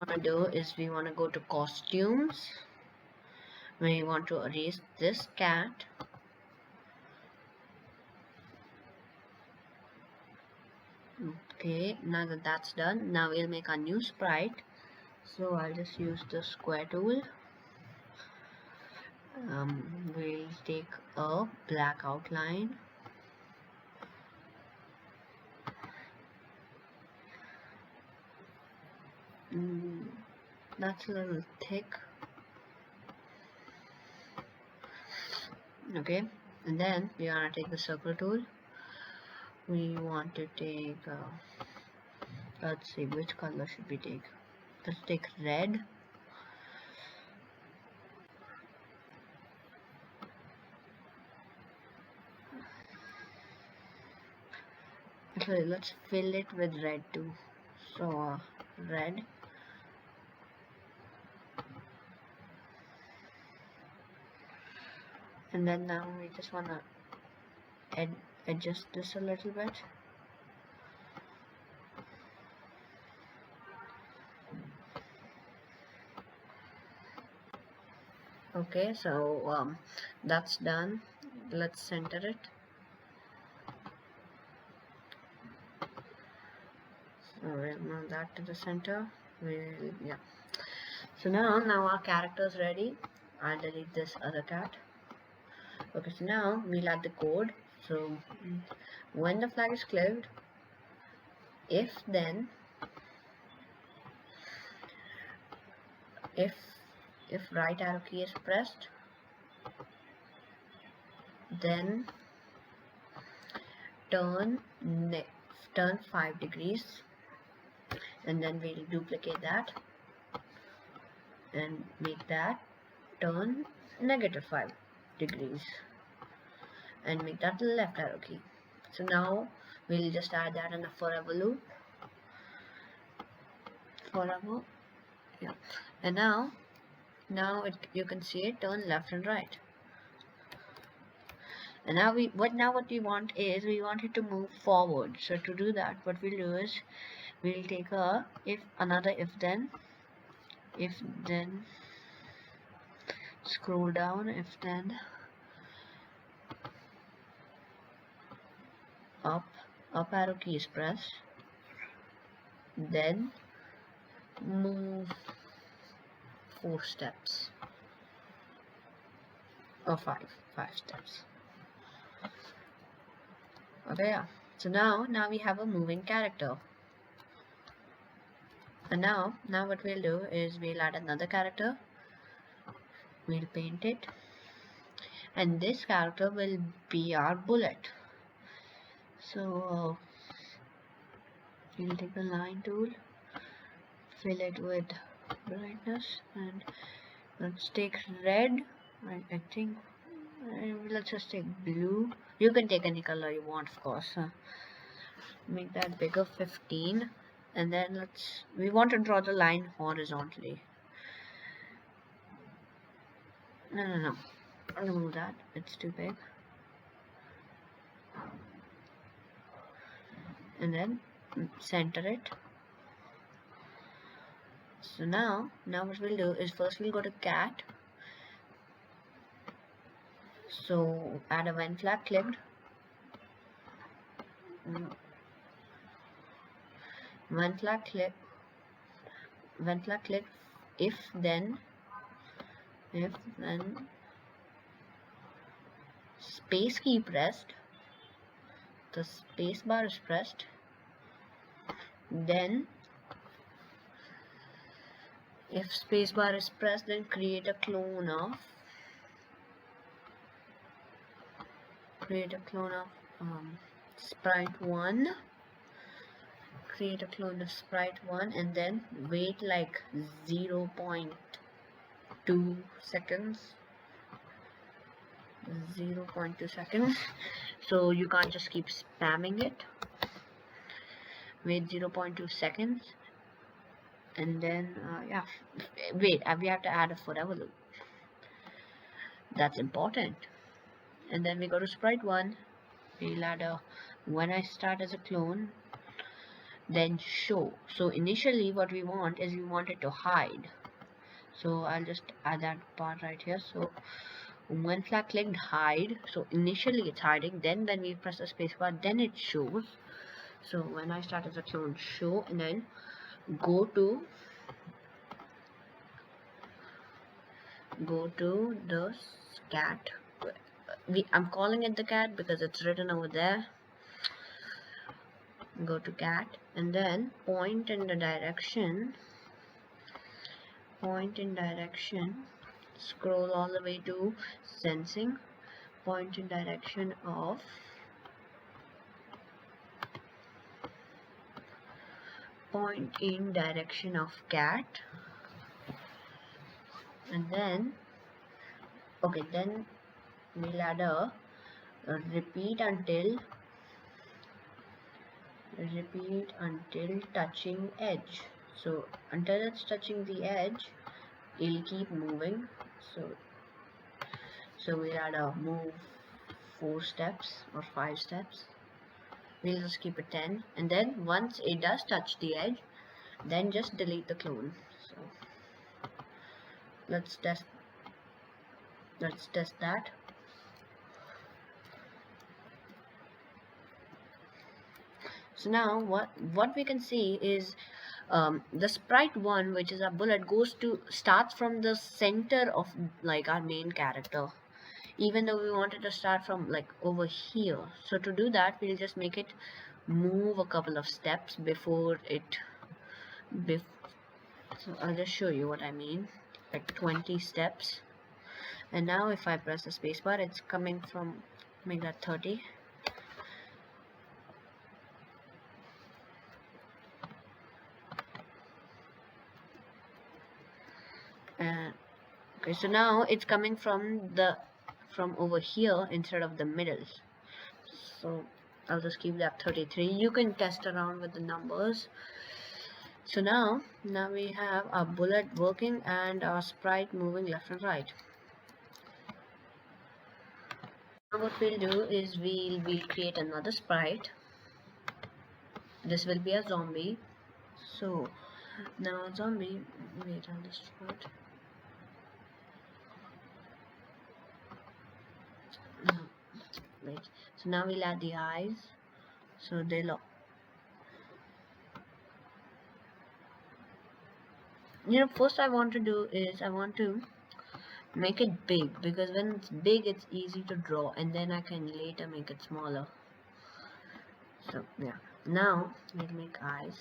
to do is we want to go to costumes. We want to erase this cat. Okay, now that that's done, now we'll make a new sprite. So I'll just use the square tool. We'll take a black outline. That's a little thick. Okay, and then we are gonna take the circle tool. We want to take let's see, which color should we take? Let's take red. Okay, let's fill it with red too. So red. And then now we just wanna adjust this a little bit. Okay, so that's done. Let's center it. So we'll move that to the center. Yeah. So now our character is ready. I'll delete this other cat. Okay, so now we'll add the code. So when the flag is clicked, if right arrow key is pressed, then turn 5 degrees, and then we'll duplicate that and make that turn -5 degrees and make that the left arrow key. So now we'll just add that in a forever loop. Forever, yeah. And now you can see it turn left and right. And now what we want is we want it to move forward. So to do that, what we'll do is we'll take another if then scroll down, if then up arrow key is pressed, then move 4 steps or 5 steps. Okay, yeah. So now we have a moving character. And now what we'll do is we'll add another character. We'll paint it, and this character will be our bullet. So we'll take the line tool, fill it with brightness, and let's take red. I think let's just take blue. You can take any color you want, of course. Make that bigger, 15, and then we want to draw the line horizontally. No, I'll remove that, it's too big. And then center it. So now what we'll do is first we'll go to cat. So add a when flag clicked. When flag clicked, if then space key pressed, the space bar is pressed, then if space bar is pressed, then create a clone of sprite 1. Create a clone of sprite 1 and then wait like 0.2 seconds. 0.2 seconds. So you can't just keep spamming it. Wait 0.2 seconds. And then yeah, wait, we have to add a forever loop. That's important. And then we go to sprite 1. We'll add a when I start as a clone, then show. So initially what we want is we want it to hide. So I'll just add that part right here. So when flag clicked hide, so initially it's hiding, then when we press the spacebar, then it shows. So when I start as a clone, show, and then go to the cat. I'm calling it the cat because it's written over there. Go to cat and then point in direction, scroll all the way to sensing, point in direction of cat, and then then we'll add a repeat until touching edge. So until it's touching the edge, it'll keep moving. So we'll add a move 4 steps or 5 steps. We'll just keep it 10, and then once it does touch the edge, then just delete the clone. So let's test that. So now what we can see is the sprite 1, which is a bullet, starts from the center of like our main character, even though we wanted to start from like over here. So to do that, we'll just make it move a couple of steps before it so I'll just show you what I mean, like 20 steps. And now if I press the spacebar, it's coming from, make that 30. Okay, so now it's coming from over here instead of the middle. So I'll just keep that 33. You can test around with the numbers. So now we have our bullet working and our sprite moving left and right. Now what we'll do is we'll create another sprite. This will be a zombie. So now a zombie, wait, I'll just try it. Wait, so now we'll add the eyes. So they'll, first I want to do is I want to make it big, because when it's big it's easy to draw, and then I can later make it smaller. So yeah, now we'll make eyes.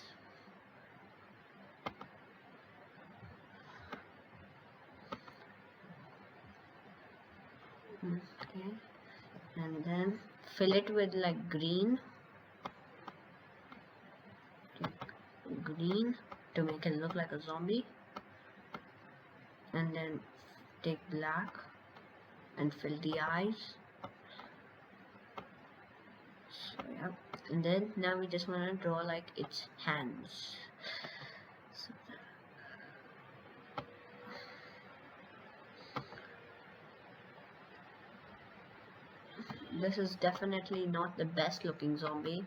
Okay, and then fill it with like green to make it look like a zombie, and then take black and fill the eyes. So yeah, and then now we just want to draw like its hands. So this is definitely not the best looking zombie.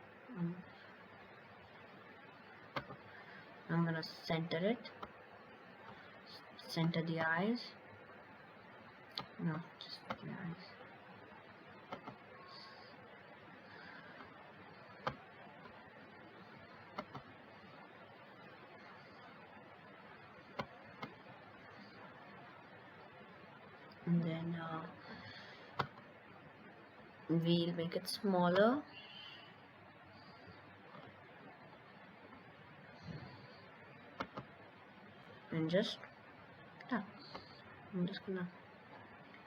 I'm gonna center it, center the eyes, no, just the eyes. And then we'll make it smaller. And just, yeah, I'm just gonna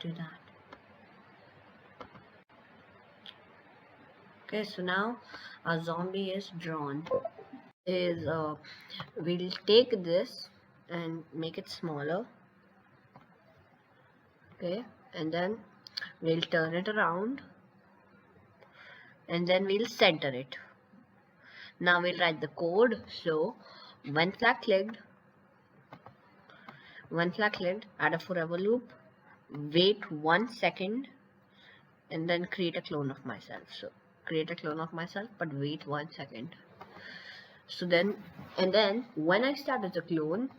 do that. Okay, so now our zombie is drawn. We'll take this and make it smaller. Okay, and then we'll turn it around, and then we'll center it. Now we'll write the code. So when flag clicked, add a forever loop, wait 1 second, and then create a clone of myself. So create a clone of myself, but wait 1 second. So then, and then when I start as a clone,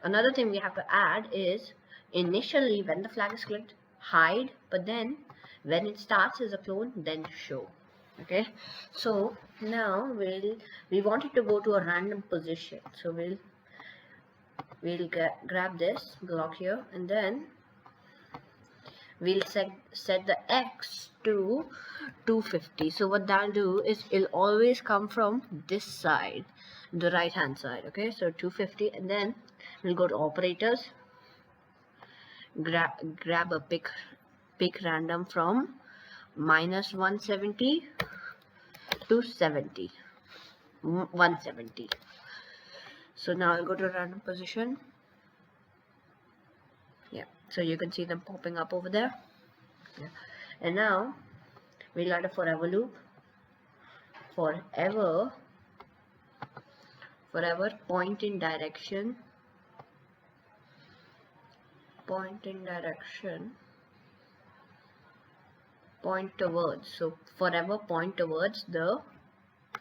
another thing we have to add is initially when the flag is clicked, hide, but then when it starts as a clone, then show. Okay, so now we want it to go to a random position, so we'll grab this block here, and then we'll set the X to 250. So what that'll do is it'll always come from this side, the right hand side. Okay, so 250, and then we'll go to operators, grab a pick random from -170 to 70, 170. So now I'll go to random position. Yeah, so you can see them popping up over there. Yeah. And now we'll add a forever loop. Forever point in direction, point towards. So forever point towards the,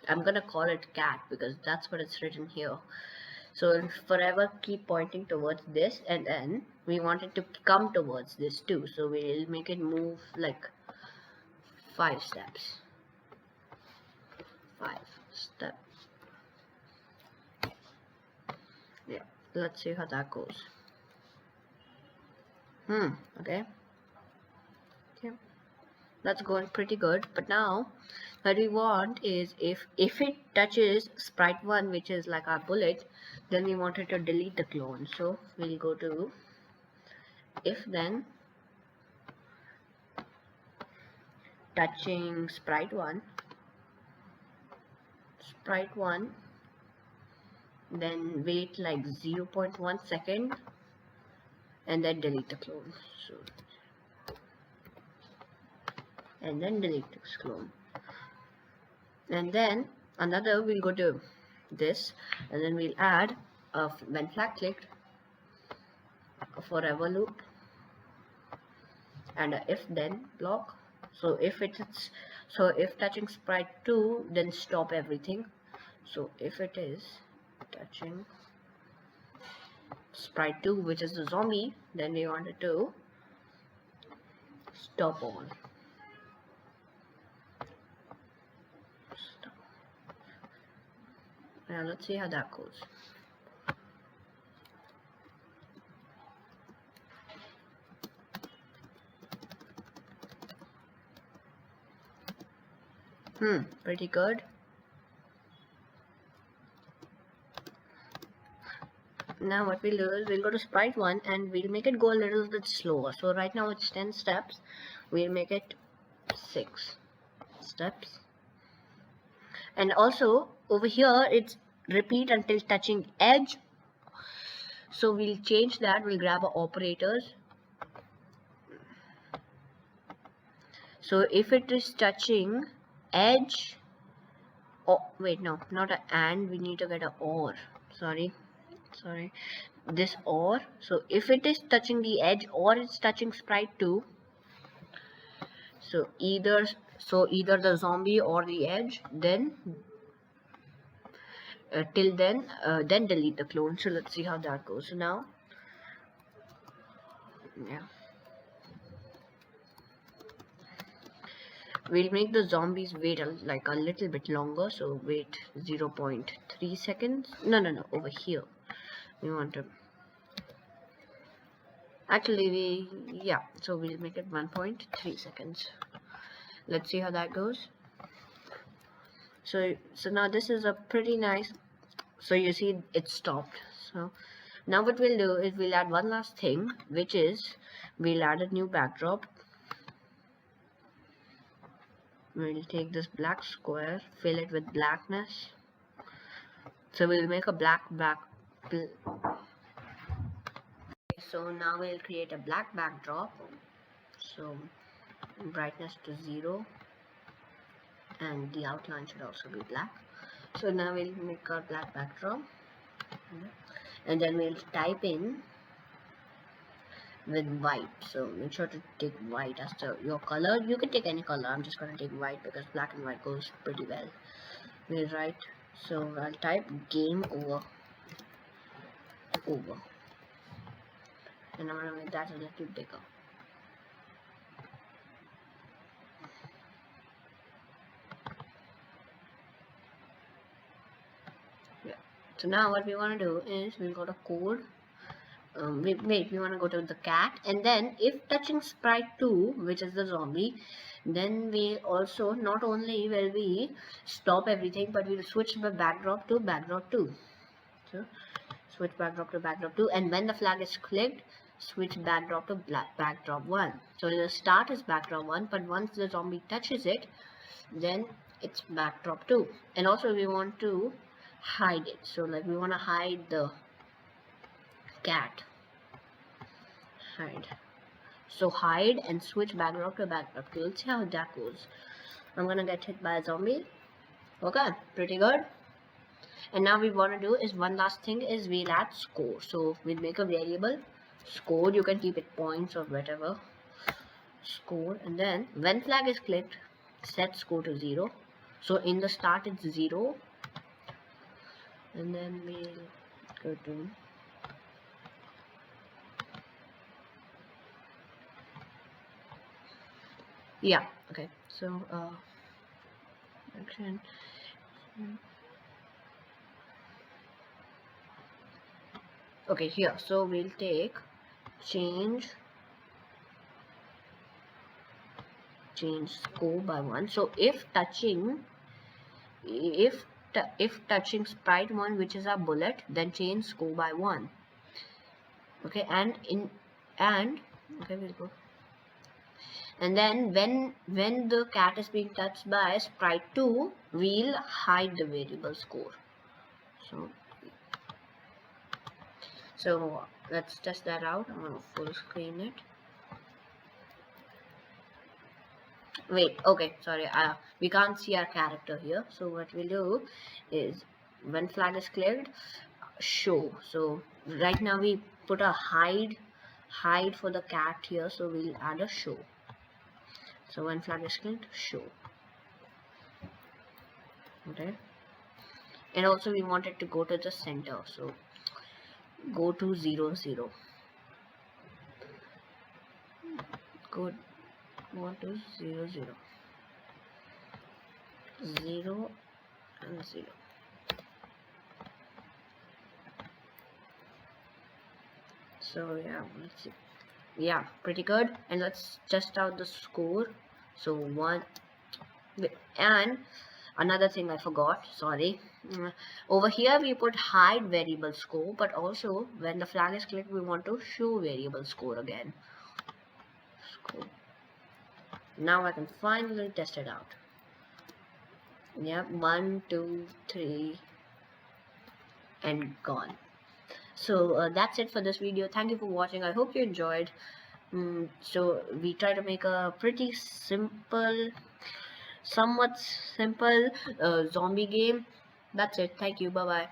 I'm gonna call it cat because that's what it's written here. So forever keep pointing towards this, and then we want it to come towards this too. So we'll make it move like 5 steps. 5 steps. Yeah, let's see how that goes. Okay. That's going pretty good. But now what we want is if it touches sprite 1, which is like our bullet, then we want it to delete the clone. So we'll go to if then touching sprite 1, then wait like 0.1 second and then delete the clone. So and then delete this clone, and then another, we'll go to this, and then we'll add a when flag clicked, a forever loop, and a if then block. So if touching sprite 2, then stop everything. So if it is touching sprite 2, which is the zombie, then we want it to stop all. Now let's see how that goes. Pretty good. Now what we'll do is we'll go to sprite 1 and we'll make it go a little bit slower. So right now it's 10 steps. We'll make it 6 steps. And also over here it's repeat until touching edge. So we'll change that. We'll grab our operators. So if it is touching edge, oh wait, no, not an and, we need to get an or. Sorry, this or. So if it is touching the edge or it's touching sprite 2, so either the zombie or the edge, then till then delete the clone. So let's see how that goes. So now, yeah, we'll make the zombies wait like a little bit longer. So wait 0.3 seconds. No, over here we want to actually so we'll make it 1.3 seconds. Let's see how that goes. So now this is a pretty nice, so you see it stopped. So now what we'll do is we'll add one last thing, which is we'll add a new backdrop. We'll take this black square, fill it with blackness. So we'll make a black back. So now we'll create a black backdrop. So brightness to 0, and the outline should also be black. So now we'll make our black backdrop, and then we'll type in with white. So make sure to take white as your color. You can take any color. I'm just gonna take white because black and white goes pretty well. We'll write. So I'll type game over, and I'm gonna make that a little bigger. Yeah. So now what we want to do is we'll go to code. We want to go to the cat, and then if touching sprite 2, which is the zombie, then we also not only will we stop everything, but we'll switch the backdrop to backdrop 2. So switch backdrop to backdrop 2, and when the flag is clicked, switch backdrop to backdrop 1. So the start is backdrop 1, but once the zombie touches it, then it's backdrop 2. And also we want to hide it. So like we want to hide the cat. Hide. So hide and switch backdrop to backdrop 2. Let's see how that goes. I'm gonna get hit by a zombie. Okay, pretty good. And now we want to do is one last thing is we'll add score. So we'll make a variable score. You can keep it points or whatever. Score, and then when flag is clicked, set score to 0. So in the start it's 0, and then we'll go to okay. So action. Okay, here. So we'll take change score by 1. So if touching sprite 1, which is our bullet, then change score by 1. Okay, and okay, we'll go. And then when the cat is being touched by sprite 2, we'll hide the variable score. So let's test that out. I'm gonna full screen it. Wait, okay, sorry, we can't see our character here. So what we'll do is when flag is cleared, show. So right now we put a hide for the cat here, so we'll add a show. So when flag is cleared, show. Okay, and also we want it to go to the center, so go to 0 0. Go to 0 0 0 and 0. So yeah, let's see. Yeah, pretty good. And let's test out the score. So 1, and another thing I forgot, sorry. Over here we put hide variable score, but also when the flag is clicked, we want to show variable score again. Score. Now I can finally test it out. Yep, 1 2 3 and gone. So that's it for this video. Thank you for watching. I hope you enjoyed. So we try to make a pretty simple, somewhat simple zombie game. That's it. Thank you. Bye bye.